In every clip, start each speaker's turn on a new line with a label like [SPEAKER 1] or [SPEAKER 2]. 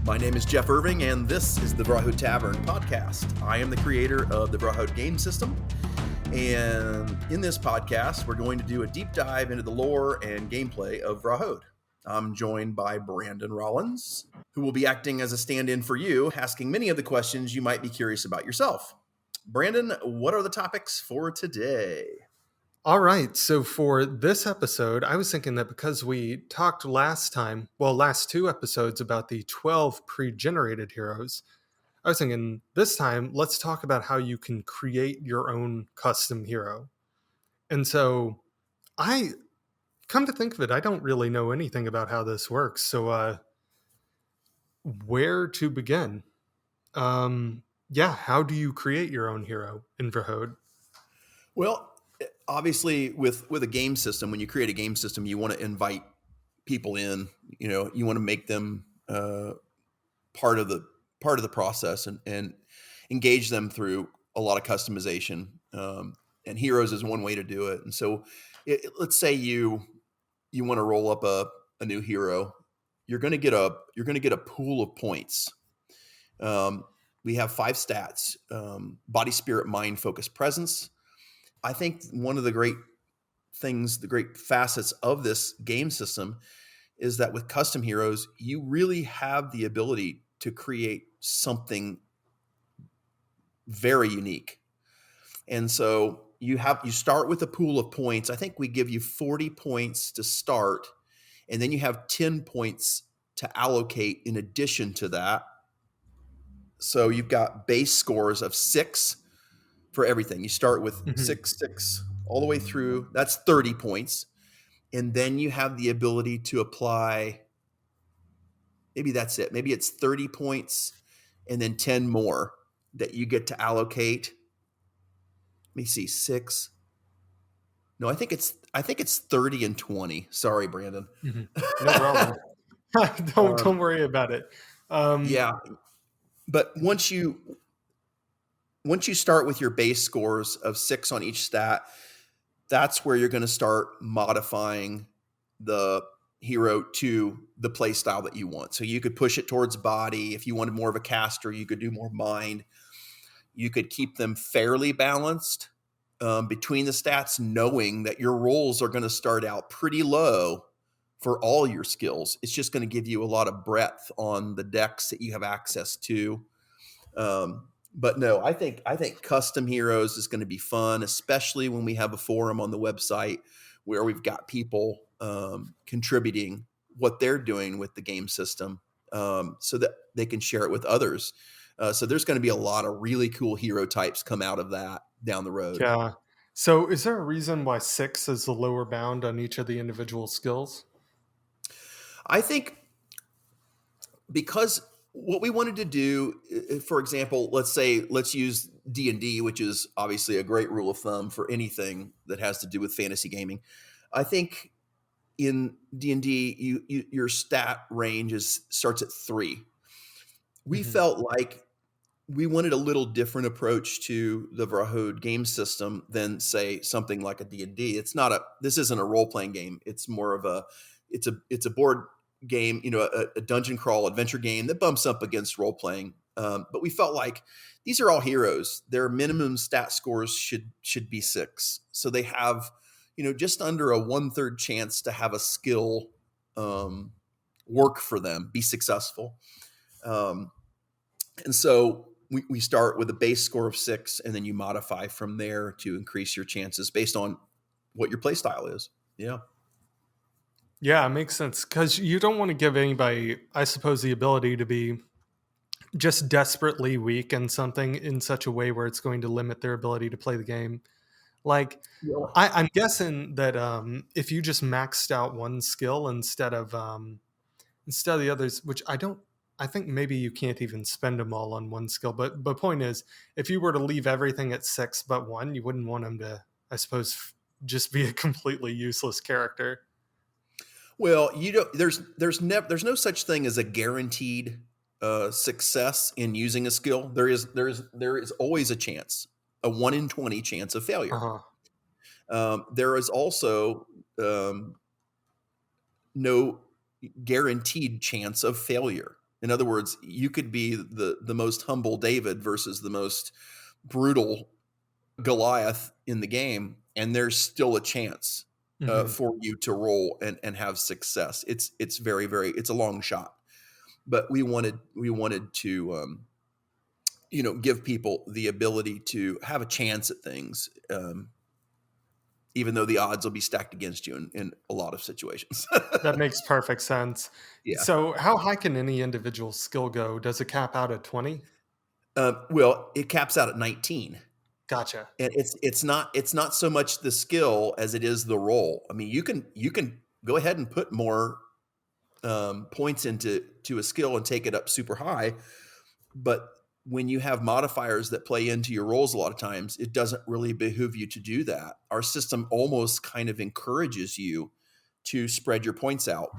[SPEAKER 1] My name is Jeff Irving, and this is the Vrahode Tavern podcast. I am the creator of the Vrahode game system, and in this podcast, we're going to do a deep dive into the lore and gameplay of Vrahode. I'm joined by Brandon Rollins, who will be acting as a stand-in for you, asking many of the questions you might be curious about yourself. Brandon, what are the topics for today?
[SPEAKER 2] All right. So for this episode, I was thinking that because we talked last two episodes about the 12 pre-generated heroes, I was thinking this time, let's talk about how you can create your own custom hero. And so come to think of it, I don't really know anything about how this works. So where to begin? How do you create your own hero in Vrahode?
[SPEAKER 1] Well, obviously, with a game system, when you create a game system, you want to invite people in. You want to make them part of the process and engage them through a lot of customization. And heroes is one way to do it. And so, let's say you want to roll up a new hero. You're going to get a pool of points. We have 5 stats: body, spirit, mind, focus, presence. I think one of the great facets of this game system is that with custom heroes, you really have the ability to create something very unique. And so you start with a pool of points. I think we give you 40 points to start, and then you have 10 points to allocate in addition to that. So you've got base scores of 6 for everything. You start with 6 all the way through. That's 30 points. And then you have the ability to apply, maybe that's it. Maybe it's 30 points and then 10 more that you get to allocate. Let me see, 6. No, I think it's 30 and 20. Sorry, Brandon.
[SPEAKER 2] Mm-hmm. No problem. Don't worry about it.
[SPEAKER 1] Yeah. But once you start with your base scores of 6 on each stat, that's where you're going to start modifying the hero to the play style that you want. So you could push it towards body. If you wanted more of a caster, you could do more mind. You could keep them fairly balanced between the stats, knowing that your rolls are going to start out pretty low for all your skills. It's just going to give you a lot of breadth on the decks that you have access to. But no, I think custom heroes is going to be fun, especially when we have a forum on the website where we've got people contributing what they're doing with the game system, so that they can share it with others. So there's going to be a lot of really cool hero types come out of that down the road.
[SPEAKER 2] Yeah. So is there a reason why 6 is the lower bound on each of the individual skills?
[SPEAKER 1] I think because what we wanted to do, for example, let's use D&D, which is obviously a great rule of thumb for anything that has to do with fantasy gaming. I think in D&D, your stat range starts at 3. We felt like we wanted a little different approach to the Vrahode game system than, say, something like a D&D. This isn't a role-playing game. It's more of it's a board game, a dungeon crawl adventure game that bumps up against role playing. But we felt like these are all heroes. Their minimum stat scores should be 6. So they have, just under a 1/3 chance to have a skill work for them, be successful. And so we start with a base score of 6, and then you modify from there to increase your chances based on what your play style is. Yeah.
[SPEAKER 2] Yeah, it makes sense, because you don't want to give anybody, I suppose, the ability to be just desperately weak in something in such a way where it's going to limit their ability to play the game. Like,
[SPEAKER 1] Yeah.
[SPEAKER 2] I'm guessing that if you just maxed out one skill instead of the others, which I think maybe you can't even spend them all on one skill. But point is, if you were to leave everything at 6 but 1, you wouldn't want them to, I suppose, just be a completely useless character.
[SPEAKER 1] Well, there's no such thing as a guaranteed success in using a skill. There is always a chance, a 1 in 20 chance of failure. There is also no guaranteed chance of failure. In other words, you could be the most humble David versus the most brutal Goliath in the game, and there's still a chance
[SPEAKER 2] Hmm.
[SPEAKER 1] for you to roll and have success. It's very, very, it's a long shot, but we wanted to give people the ability to have a chance at things, even though the odds will be stacked against you in a lot of situations.
[SPEAKER 2] That makes perfect sense.
[SPEAKER 1] Yeah.
[SPEAKER 2] So, how high can any individual skill go? Does it cap out at 20?
[SPEAKER 1] Well, it caps out at 19.
[SPEAKER 2] Gotcha.
[SPEAKER 1] And it's not so much the skill as it is the role. I mean, you can go ahead and put more points into a skill and take it up super high, but when you have modifiers that play into your rolls a lot of times, it doesn't really behoove you to do that. Our system almost kind of encourages you to spread your points out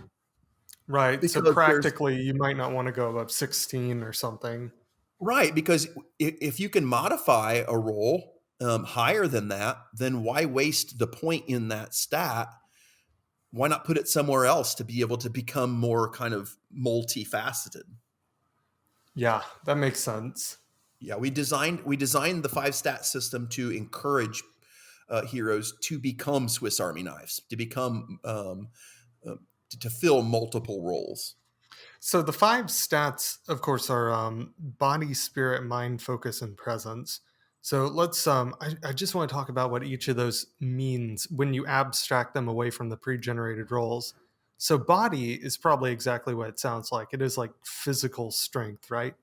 [SPEAKER 2] Right. So,
[SPEAKER 1] because there's
[SPEAKER 2] practically, you might not want to go above 16 or something.
[SPEAKER 1] right, because if you can modify a roll higher than that, then why waste the point in that stat? Why not put it somewhere else to be able to become more kind of multifaceted?
[SPEAKER 2] Yeah, that makes sense.
[SPEAKER 1] Yeah, we designed the 5 stat system to encourage heroes to become Swiss Army knives, to become to fill multiple roles.
[SPEAKER 2] So, the five stats, of course, are body, spirit, mind, focus, and presence. So, I just want to talk about what each of those means when you abstract them away from the pre generated roles. So, body is probably exactly what it sounds like. It is like physical strength, right?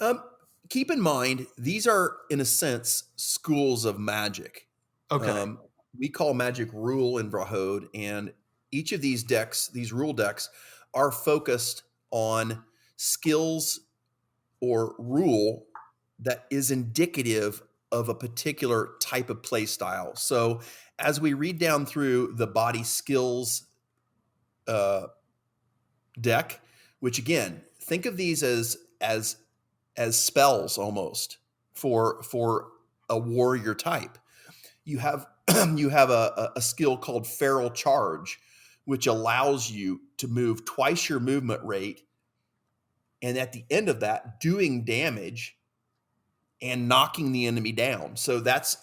[SPEAKER 1] Um, Keep in mind, these are in a sense schools of magic.
[SPEAKER 2] Okay.
[SPEAKER 1] Um, we call magic rule in Vrahode, and each of these decks, these rule decks, are focused on skills or rule that is indicative of a particular type of play style. So as we read down through the body skills uh, deck, which again, think of these as spells almost for a warrior type. You have you have a skill called feral charge, which allows you to move twice your movement rate, and at the end of that, doing damage and knocking the enemy down. So that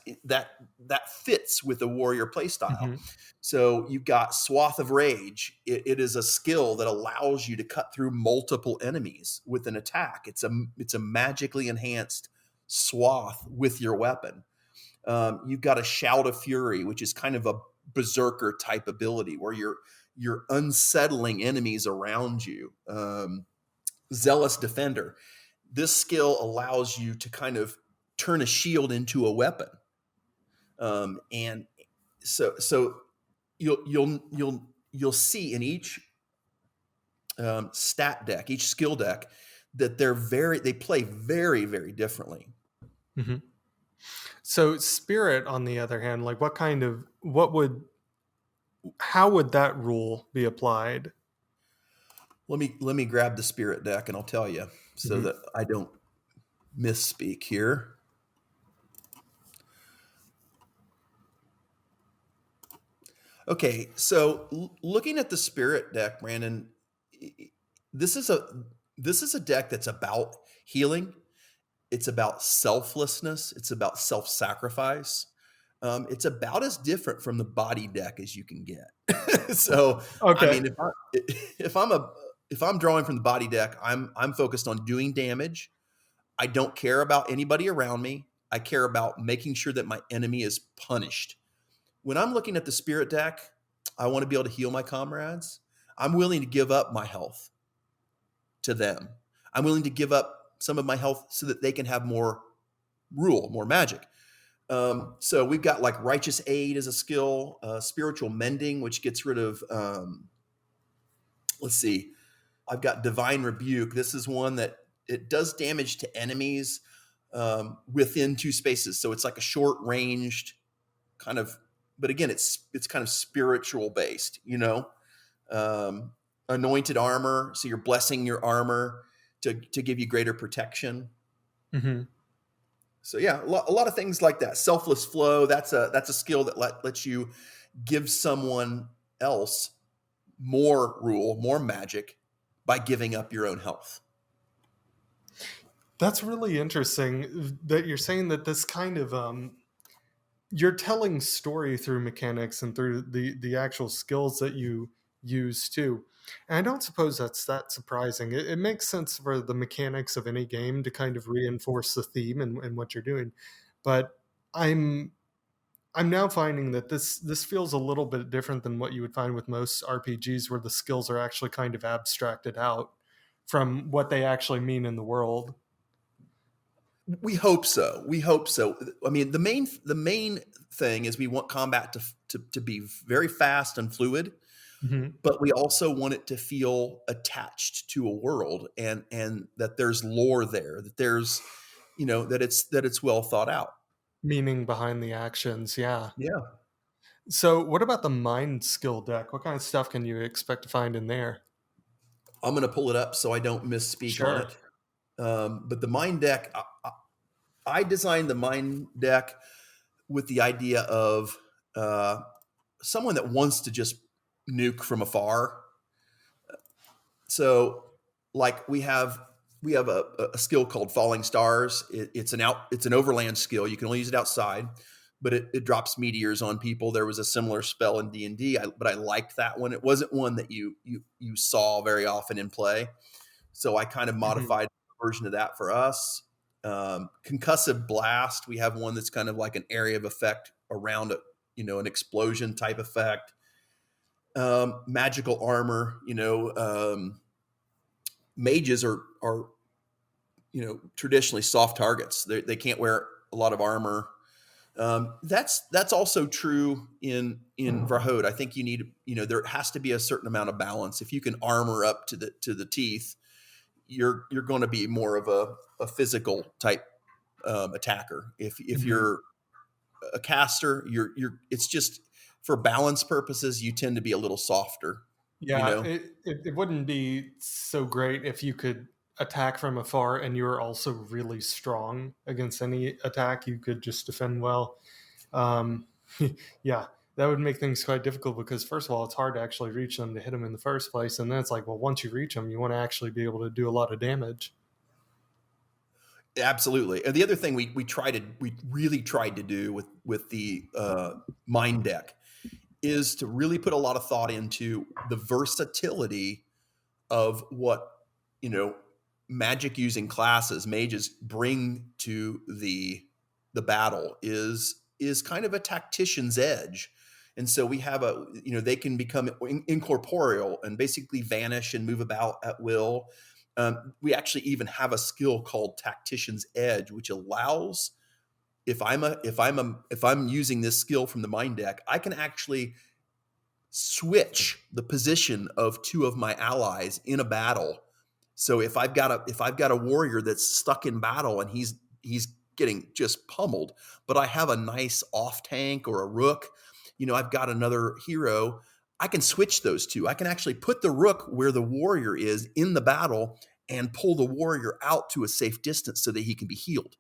[SPEAKER 1] fits with the warrior playstyle.
[SPEAKER 2] Hmm.
[SPEAKER 1] So you've got Swath of Rage. It is a skill that allows you to cut through multiple enemies with an attack. It's a magically enhanced swath with your weapon. You've got a Shout of Fury, which is kind of a berserker type ability where you're unsettling enemies around you. Zealous Defender. This skill allows you to kind of turn a shield into a weapon, and so you'll see in each stat deck, each skill deck, that they play very, very differently.
[SPEAKER 2] Hmm. So, spirit, on the other hand, like how would that rule be applied?
[SPEAKER 1] Let me grab the spirit deck and I'll tell you so
[SPEAKER 2] Hmm.
[SPEAKER 1] that I don't misspeak here. Okay, so looking at the spirit deck, Brandon, this is a deck that's about healing. It's about selflessness. It's about self-sacrifice. It's about as different from the body deck as you can get. So, I
[SPEAKER 2] Okay.
[SPEAKER 1] mean, if I'm a if I'm drawing from the body deck, I'm focused on doing damage. I don't care about anybody around me. I care about making sure that my enemy is punished. When I'm looking at the spirit deck, I want to be able to heal my comrades. I'm willing to give up my health to them. I'm willing to give up some of my health so that they can have more rule, more magic. So we've got like righteous aid as a skill, spiritual mending, which gets rid of, let's see, I've got divine rebuke. This is one that it does damage to enemies within 2 spaces. So it's like a short ranged kind of, but again, it's kind of spiritual based, anointed armor. So you're blessing your armor to give you greater protection.
[SPEAKER 2] Hmm.
[SPEAKER 1] So yeah, a lot of things like that. Selfless flow. That's a skill that lets you give someone else more rule, more magic, by giving up your own health.
[SPEAKER 2] That's really interesting that you're saying that this kind of you're telling story through mechanics and through the actual skills that you use too. And I don't suppose that's that surprising. It makes sense for the mechanics of any game to kind of reinforce the theme and what you're doing. But I'm I'm now finding that this feels a little bit different than what you would find with most RPGs, where the skills are actually kind of abstracted out from what they actually mean in the world.
[SPEAKER 1] We hope so. We hope so. I mean, the main thing is we want combat to be very fast and fluid,
[SPEAKER 2] Mhm.
[SPEAKER 1] but we also want it to feel attached to a world, and that there's lore there, that there's that it's well thought out.
[SPEAKER 2] Meaning behind the actions, yeah.
[SPEAKER 1] Yeah.
[SPEAKER 2] So, what about the mind skill deck? What kind of stuff can you expect to find in there?
[SPEAKER 1] I'm going to pull it up so I don't misspeak on
[SPEAKER 2] Sure.
[SPEAKER 1] it. But the mind deck, I designed the mind deck with the idea of uh, someone that wants to just nuke from afar. So, like we have a skill called Falling Stars. It's an overland skill. You can only use it outside, but it drops meteors on people. There was a similar spell in D&D, but I liked that one. It wasn't one that you saw very often in play. So I kind of
[SPEAKER 2] Mhm.
[SPEAKER 1] modified a version of that for us. Concussive Blast, we have one that's kind of like an area of effect around an explosion type effect. Magical armor, mages are traditionally soft targets. They can't wear a lot of armor. That's also true in Vrahode. I think there has to be a certain amount of balance. If you can armor up to the teeth, you're going to be more of a physical type attacker. If
[SPEAKER 2] Mhm.
[SPEAKER 1] you're a caster, you're it's just for balance purposes, you tend to be a little softer. You
[SPEAKER 2] Yeah,
[SPEAKER 1] know,
[SPEAKER 2] it wouldn't be so great if you could attack from afar and you were also really strong against any attack. You could just defend well. Um, yeah, that would make things quite difficult because, first of all, it's hard to actually reach them to hit them in the first place. And then it's like, well, once you reach them, you want to actually be able to do a lot of damage.
[SPEAKER 1] absolutely. And the other thing we really tried to do with the mind deck is to really put a lot of thought into the versatility of what you know magic using classes mages bring to the battle is kind of a tactician's edge. And so we have they can become incorporeal and basically vanish and move about at will. We actually even have a skill called tactician's edge, which allows, if I'm using this skill from the mind deck, I can actually switch the position of two of my allies in a battle. So if I've got a warrior that's stuck in battle and he's getting just pummeled, but I have a nice off tank or a rook, I've got another hero, I can switch those two. I can actually put the rook where the warrior is in the battle and pull the warrior out to a safe distance so that he can be healed.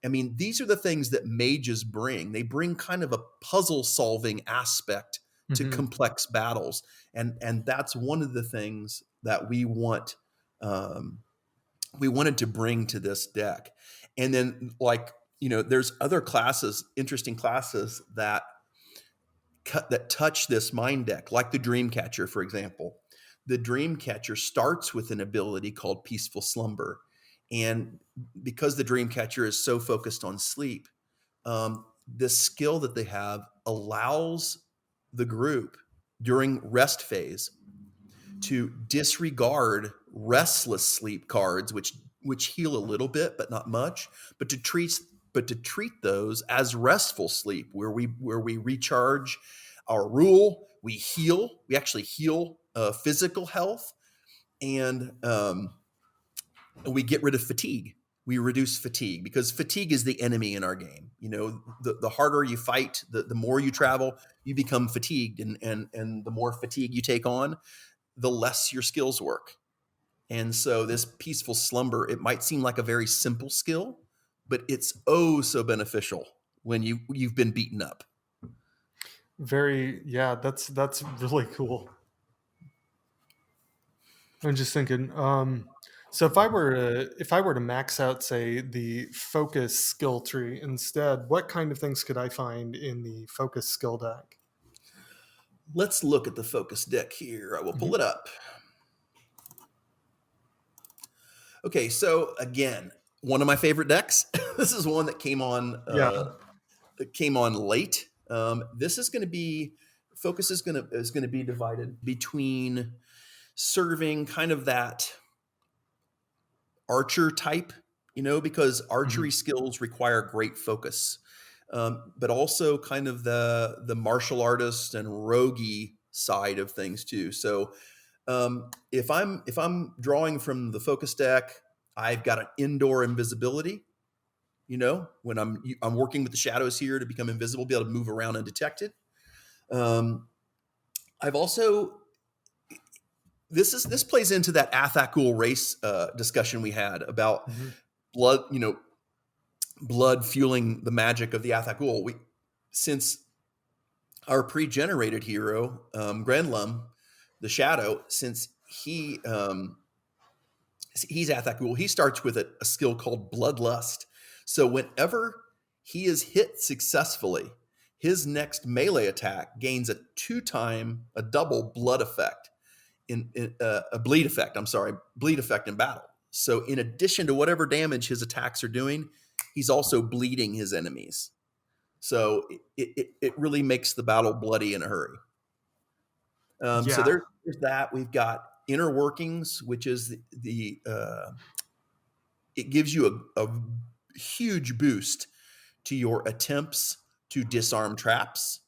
[SPEAKER 1] I mean, these are the things that mages bring. They bring kind of a puzzle solving aspect to
[SPEAKER 2] Hmm.
[SPEAKER 1] complex battles, and that's one of the things that um, we wanted to bring to this deck. And then, there's other classes, interesting classes that touch this mind deck, like the Dreamcatcher, for example. The Dreamcatcher starts with an ability called Peaceful Slumber. And because the Dreamcatcher is so focused on sleep, this skill that they have allows the group during rest phase to disregard restless sleep cards, which heal a little bit but not much, but to treat those as restful sleep, where we recharge our rule, we actually heal physical health, and we get rid of fatigue. We reduce fatigue because fatigue is the enemy in our game. The harder you fight, the more you travel, you become fatigued, and the more fatigue you take on, the less your skills work. And so this peaceful slumber, it might seem like a very simple skill, but it's oh so beneficial when you've been beaten up.
[SPEAKER 2] Very, yeah, that's really cool. I'm just thinking. So if I were to max out, say, the focus skill tree instead, what kind of things could I find in the focus skill deck?
[SPEAKER 1] Let's look at the focus deck here. I will pull
[SPEAKER 2] Mhm.
[SPEAKER 1] it up. Okay, so again, one of my favorite decks. This is one that
[SPEAKER 2] Yeah.
[SPEAKER 1] came on late. This is going to be focus is going to be divided between serving kind of that archer type, because
[SPEAKER 2] Mhm.
[SPEAKER 1] archery skills require great focus, but also kind of the martial artist and roguey side of things too. So if I'm drawing from the focus deck, I've got an indoor invisibility. When I'm working with the shadows here to become invisible, be able to move around undetected. Um, I've also this plays into that Athakul race discussion we had about
[SPEAKER 2] Mhm.
[SPEAKER 1] blood, blood fueling the magic of the Athakul. Since our pre-generated hero, Grenlum, the Shadow, since he's Athakul, he starts with a skill called Bloodlust. So whenever he is hit successfully, his next melee attack gains a double blood effect a bleed effect. I'm sorry, bleed effect in battle. So in addition to whatever damage his attacks are doing, he's also bleeding his enemies. So it really makes the battle bloody in a hurry. So
[SPEAKER 2] Yeah.
[SPEAKER 1] there's that. We've got inner workings, which is it gives you a huge boost to your attempts to disarm traps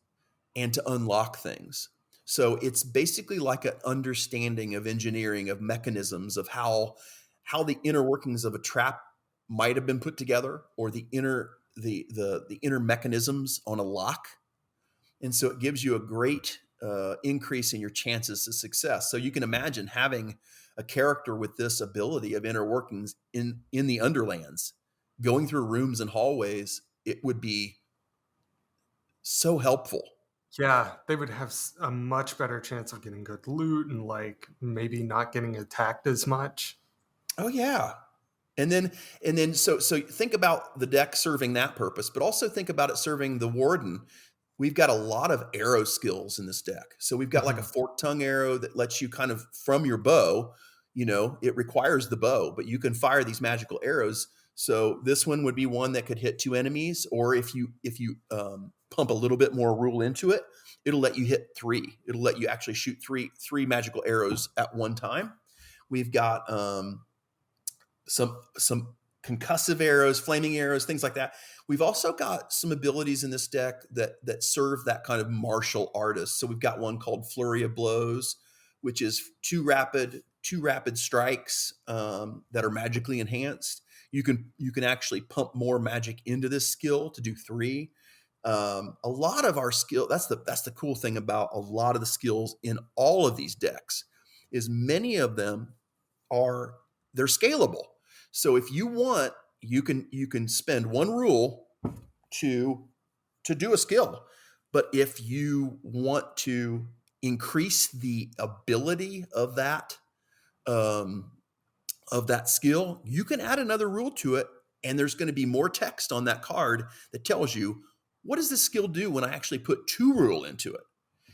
[SPEAKER 1] and to unlock things. So it's basically like an understanding of engineering, of mechanisms, of how the inner workings of a trap might have been put together, or the inner mechanisms on a lock. And so it gives you a great increase in your chances of success. So you can imagine having a character with this ability of inner workings in the Underlands, going through rooms and hallways. It would be so helpful.
[SPEAKER 2] Yeah, they would have a much better chance of getting good loot and like maybe not getting attacked as much.
[SPEAKER 1] Oh yeah. And then so think about the deck serving that purpose, but also think about it serving the warden. We've got a lot of arrow skills in this deck. So we've got like a
[SPEAKER 2] Mhm.
[SPEAKER 1] forked tongue arrow that lets you kind of from your bow, it requires the bow, but you can fire these magical arrows. So this one would be one that could hit two enemies, or if you pump a little bit more rule into it, it'll let you hit three. It'll let you actually shoot three magical arrows at one time. We've got some concussive arrows, flaming arrows, things like that. We've also got some abilities in this deck that serve that kind of martial artist. So we've got one called Flurry of Blows, which is two rapid strikes that are magically enhanced. You can actually pump more magic into this skill to do three. A lot of our skill that's the cool thing about a lot of the skills in all of these decks is many of them are they're scalable. So if you want, you can spend one rule to to do a skill. But if you want to increase the ability um, of that skill, you can add another rule to it, and there's going to be more text on that card that tells you what does this skill do when I actually put two rule into it.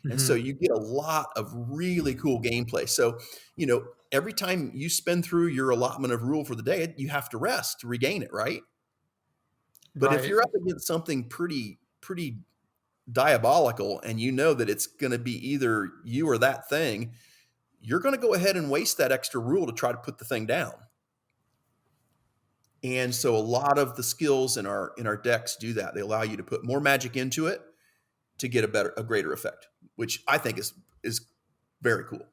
[SPEAKER 1] And so
[SPEAKER 2] Mhm.
[SPEAKER 1] you get a lot of really cool gameplay. So, every time you spend through your allotment of rule for the day, you have to rest to regain it, right? But if
[SPEAKER 2] Right.
[SPEAKER 1] you're up against something pretty diabolical and you know that it's going to be either you or that thing, you're going to go ahead and waste that extra rule to try to put the thing down. And so a lot of the skills in our decks do that. They allow you to put more magic into it to get a greater effect, which I think is very cool.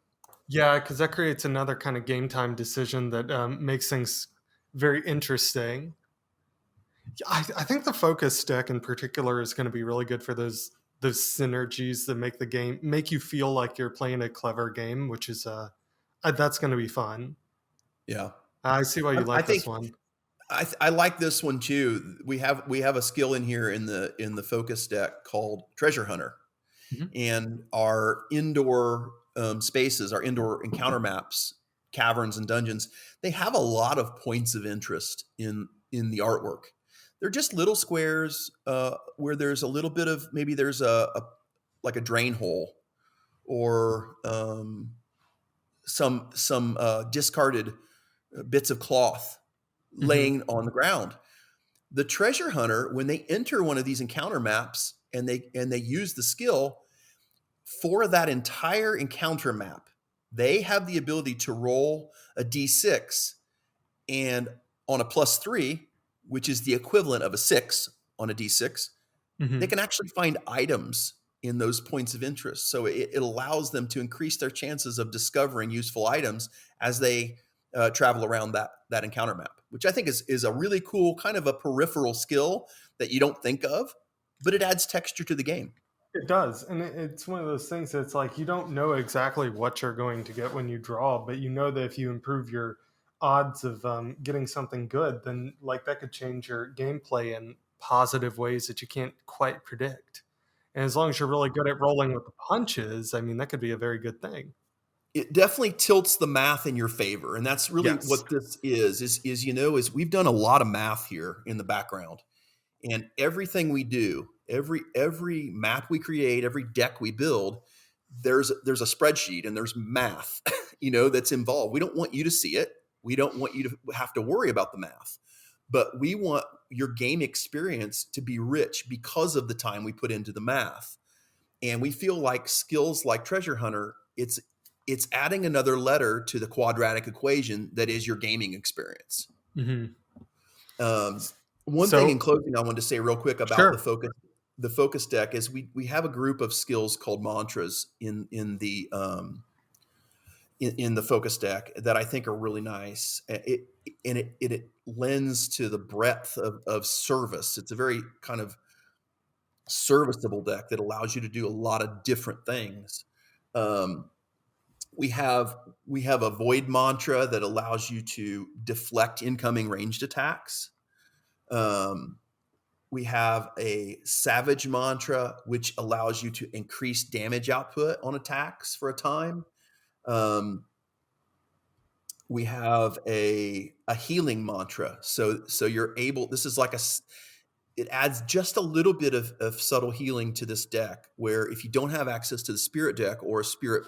[SPEAKER 2] Yeah, because that creates another kind of game time decision that makes things very interesting. Yeah, I think the focus deck in particular is going to be really good for those synergies that make you feel like you're playing a clever game, which is that's going to be fun.
[SPEAKER 1] Yeah.
[SPEAKER 2] I see why you
[SPEAKER 1] I
[SPEAKER 2] like this
[SPEAKER 1] think
[SPEAKER 2] one.
[SPEAKER 1] I like this one too. We have a skill in here in the focus deck called Treasure Hunter,
[SPEAKER 2] Mhm.
[SPEAKER 1] and our indoor spaces, our indoor encounter maps caverns and dungeons, they have a lot of points of interest in the artwork. They're just little squares where there's a little bit of, maybe there's a like a drain hole, or some discarded bits of cloth
[SPEAKER 2] Hmm.
[SPEAKER 1] laying on the ground. The treasure hunter, when they enter one of these encounter maps and they use the skill for that entire encounter map, they have the ability to roll a d6, and on a +3, which is the equivalent of a 6 on a d6, they
[SPEAKER 2] Hmm.
[SPEAKER 1] can actually find items in those points of interest. So it allows them to increase their chances of discovering useful items as they travel around that encounter map, which I think is a really cool kind of a peripheral skill that you don't think of, but it adds texture to the game.
[SPEAKER 2] It does, and it's one of those things that's like you don't know exactly what you're going to get when you draw, but you know that if you improve your odds of getting something good, then like that could change your gameplay in positive ways that you can't quite predict. And as long as you're really good at rolling with the punches, I mean, that could be a very good thing.
[SPEAKER 1] It definitely tilts the math in your favor, and that's really
[SPEAKER 2] Yes.
[SPEAKER 1] what this is we've done a lot of math here in the background. And everything we do, every map we create, every deck we build, there's a spreadsheet and there's math, that's involved. We don't want you to see it. We don't want you to have to worry about the math. But we want your game experience to be rich because of the time we put into the math. And we feel like skills like Treasure Hunter, it's adding another letter to the quadratic equation that is your gaming experience.
[SPEAKER 2] Hmm.
[SPEAKER 1] Um, One thing in
[SPEAKER 2] So,
[SPEAKER 1] closing I wanted to say real quick about
[SPEAKER 2] sure.
[SPEAKER 1] the focus deck is we have a group of skills called mantras in the focus deck that I think are really nice. It lends to the breadth of service. It's a very kind of serviceable deck that allows you to do a lot of different things. Um, we have we have a void mantra that allows you to deflect incoming ranged attacks. Um, we have a savage mantra, which allows you to increase damage output on attacks for a time. Um, we have a healing mantra, so you're able. This is like it adds just a little bit of subtle healing to this deck. Where if you don't have access to the spirit deck or a spirit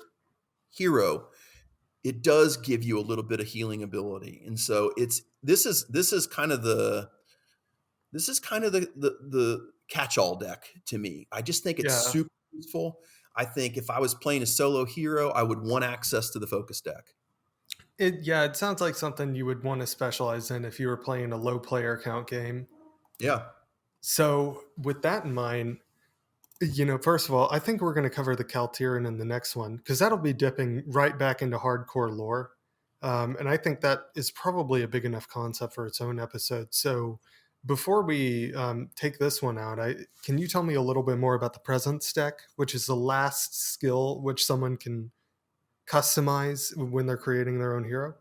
[SPEAKER 1] hero, it does give you a little bit of healing ability. And so this is kind of the catch-all deck to me. I just think it's
[SPEAKER 2] Yeah.
[SPEAKER 1] super useful. I think if I was playing a solo hero, I would want access to the focus deck.
[SPEAKER 2] It sounds like something you would want to specialize in if you were playing a low player count game.
[SPEAKER 1] Yeah,
[SPEAKER 2] So, with that in mind, first of all, I think we're going to cover the Calteeryn in the next one because that'll be dipping right back into hardcore lore. And I think that is probably a big enough concept for its own episode. So, before we take this one out, can you tell me a little bit more about the presence deck, which is the last skill which someone can customize when they're creating their own hero?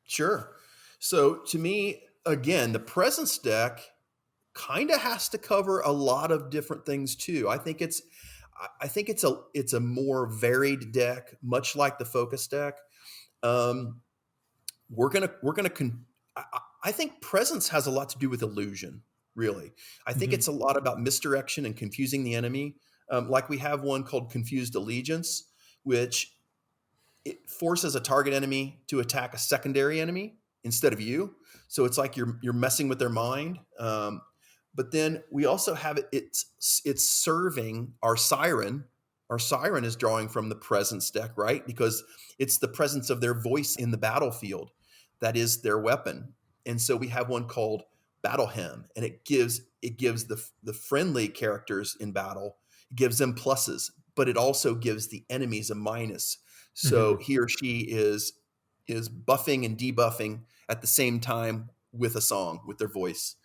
[SPEAKER 1] sure. So to me, again, the presence deck kind of has to cover a lot of different things too. I think it's a more varied deck, much like the focus deck. Um, I think presence has a lot to do with illusion, really. I think
[SPEAKER 2] Hmm.
[SPEAKER 1] it's a lot about misdirection and confusing the enemy. Like we have one called confused allegiance, which it forces a target enemy to attack a secondary enemy instead of you. So it's like you're messing with their mind. But then we also have it's serving our siren. Our siren is drawing from the presence deck, right? Because it's the presence of their voice in the battlefield that is their weapon. And so we have one called battle hymn, and it gives the friendly characters in battle, it gives them pluses, but it also gives the enemies a minus. So
[SPEAKER 2] Hmm.
[SPEAKER 1] he or she is buffing and debuffing at the same time with a song, with their voice.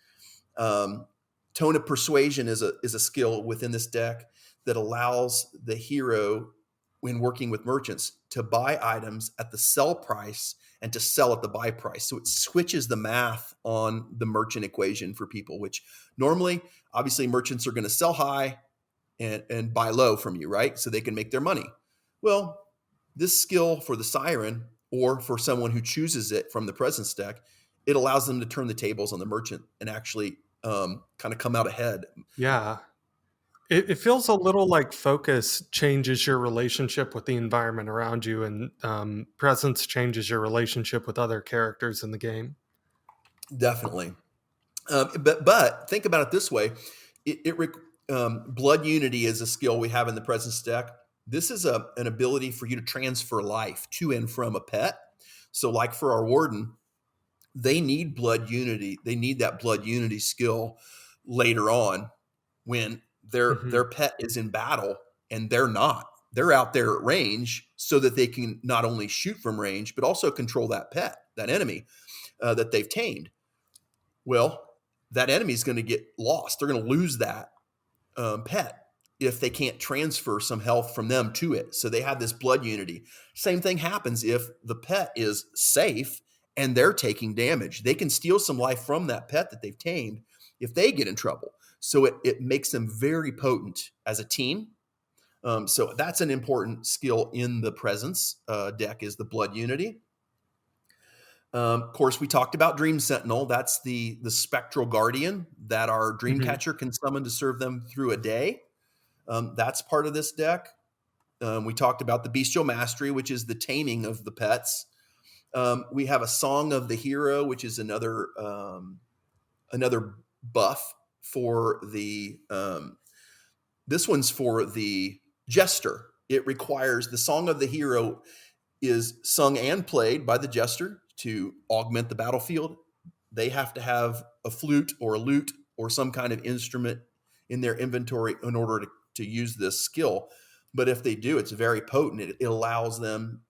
[SPEAKER 1] Um, Tone of persuasion is a skill within this deck that allows the hero, when working with merchants, to buy items at the sell price and to sell at the buy price. So it switches the math on the merchant equation for people, which normally, obviously, merchants are going to sell high and buy low from you, right? So they can make their money. Well, this skill for the siren or for someone who chooses it from the presence deck, it allows them to turn the tables on the merchant and actually kind of come out ahead.
[SPEAKER 2] Yeah. It feels a little like focus changes your relationship with the environment around you, and presence changes your relationship with other characters in the game.
[SPEAKER 1] Definitely. But think about it this way: blood unity is a skill we have in the presence deck. This is an ability for you to transfer life to and from a pet. So, like for our warden, they need blood unity. They need that blood unity skill later on when their pet is in battle and they're not. They're out there at range so that they can not only shoot from range but also control that pet, that enemy that they've tamed. Well, that enemy is going to get lost. They're going to lose that pet if they can't transfer some health from them to it. So they have this blood unity. Same thing happens if the pet is safe and they're taking damage. They can steal some life from that pet that they've tamed if they get in trouble. So it makes them very potent as a team. So that's an important skill in the presence deck, is the blood unity. Of course, we talked about Dream Sentinel. That's the spectral guardian that our Dreamcatcher can summon to serve them through a day. That's part of this deck. We talked about the Bestial Mastery, which is the taming of the pets. We have a Song of the Hero, which is another buff for the this one's for the Jester. It requires the Song of the Hero is sung and played by the Jester to augment the battlefield. They have to have a flute or a lute or some kind of instrument in their inventory in order to use this skill. But if they do, it's very potent. It allows them,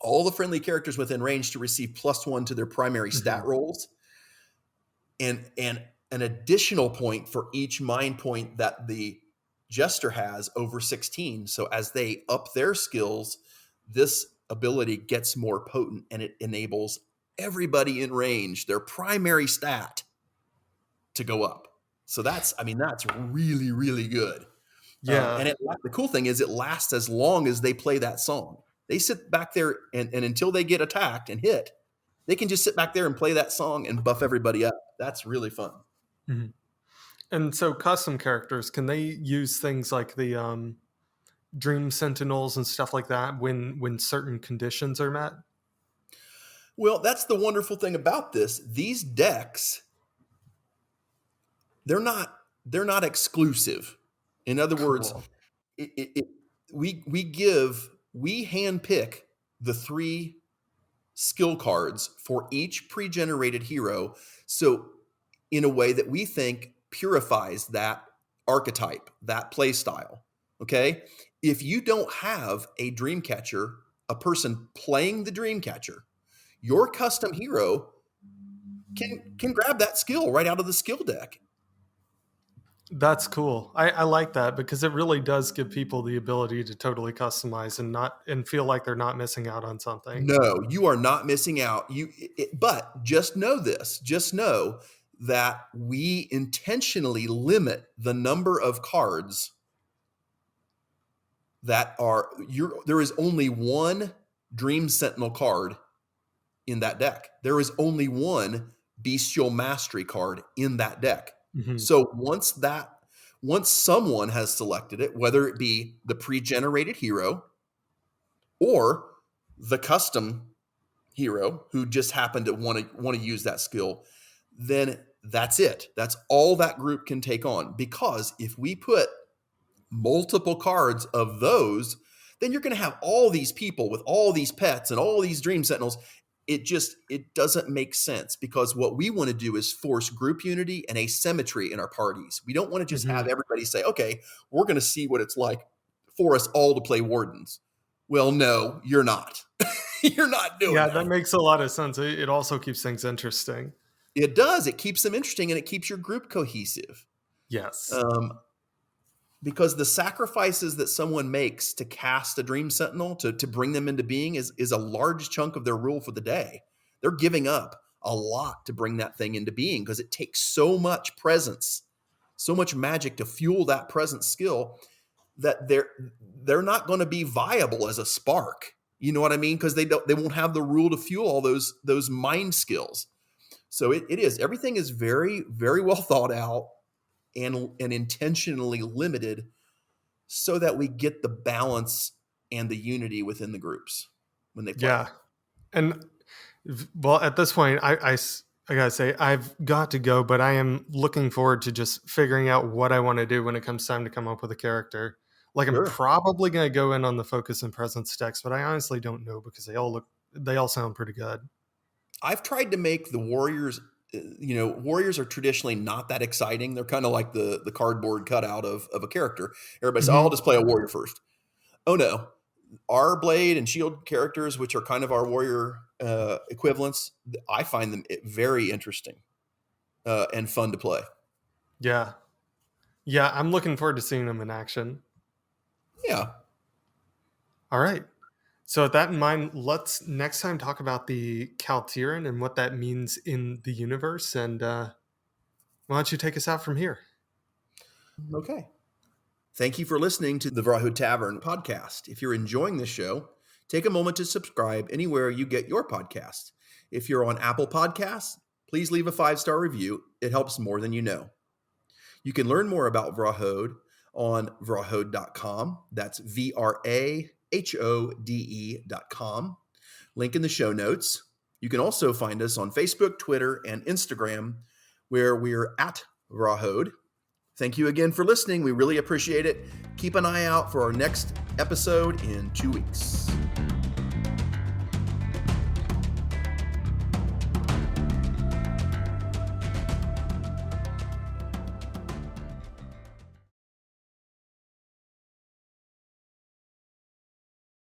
[SPEAKER 1] all the friendly characters within range, to receive +1 to their primary stat rolls, and an additional point for each mind point that the Jester has over 16. So as they up their skills, this ability gets more potent, and it enables everybody in range, their primary stat, to go up. So that's really, really good.
[SPEAKER 2] Yeah.
[SPEAKER 1] And the cool thing is it lasts as long as they play that song. They sit back there and until they get attacked and hit, they can just sit back there and play that song and buff everybody up. That's really fun.
[SPEAKER 2] And so custom characters, can they use things like the Dream Sentinels and stuff like that when certain conditions are met?
[SPEAKER 1] Well, that's the wonderful thing about this. These decks, they're not exclusive. In other words, we handpick the 3 skill cards for each pre-generated hero, so in a way that we think purifies that archetype, that play style. Okay? If you don't have a Dreamcatcher, a person playing the Dreamcatcher, your custom hero can grab that skill right out of the skill deck.
[SPEAKER 2] That's cool. I like that, because it really does give people the ability to totally customize and feel like they're not missing out on something.
[SPEAKER 1] No, you are not missing out. But just know this. Just know that we intentionally limit the number of cards that are there is only one Dream Sentinel card in that deck. There is only one Bestial Mastery card in that deck. So once someone has selected it, whether it be the pre-generated hero or the custom hero who just happened to want to use that skill, then that's it. That's all that group can take on. Because if we put multiple cards of those, then you're going to have all these people with all these pets and all these Dream Sentinels. It doesn't make sense, because what we want to do is force group unity and asymmetry in our parties. We don't want to just have everybody say, okay, we're going to see what it's like for us all to play Wardens. Well, no, you're not. You're not doing that.
[SPEAKER 2] Yeah, that makes a lot of sense. It also keeps things interesting.
[SPEAKER 1] It does. It keeps them interesting, and it keeps your group cohesive.
[SPEAKER 2] Yes.
[SPEAKER 1] Because the sacrifices that someone makes to cast a Dream Sentinel, to bring them into being, is a large chunk of their rule for the day. They're giving up a lot to bring that thing into being, because it takes so much presence, so much magic to fuel that presence skill, that they're not going to be viable as a spark You know what I mean? Because they won't have the rule to fuel all those mind skills. So it is, everything is very, very well thought out and intentionally limited so that we get the balance and the unity within the groups when they play.
[SPEAKER 2] Yeah. And well, at this point, I gotta say, I've got to go, but I am looking forward to just figuring out what I want to do when it comes time to come up with a character. Like, I'm
[SPEAKER 1] Sure.
[SPEAKER 2] probably going to go in on the focus and presence decks, but I honestly don't know because they all sound pretty good.
[SPEAKER 1] I've tried to make the warriors, warriors are traditionally not that exciting. They're kind of like the cardboard cutout of a character. Everybody says, oh, I'll
[SPEAKER 2] Hmm.
[SPEAKER 1] just play a warrior first. Oh no, our blade and shield characters, which are kind of our warrior equivalents, I find them very interesting and fun to play.
[SPEAKER 2] Yeah. Yeah, I'm looking forward to seeing them in action.
[SPEAKER 1] Yeah.
[SPEAKER 2] All right. So, with that in mind, let's next time talk about the Calteeryn and what that means in the universe. And why don't you take us out from here?
[SPEAKER 1] Okay. Thank you for listening to the Vrahode Tavern podcast. If you're enjoying this show, take a moment to subscribe anywhere you get your podcasts. If you're on Apple Podcasts, please leave a 5-star review. It helps more than you know. You can learn more about Vrahode on vrahode.com. That's VRAHODE.com. Link in the show notes. You can also find us on Facebook, Twitter, and Instagram, where we're at Vrahode. Thank you again for listening. We really appreciate it. Keep an eye out for our next episode in 2 weeks.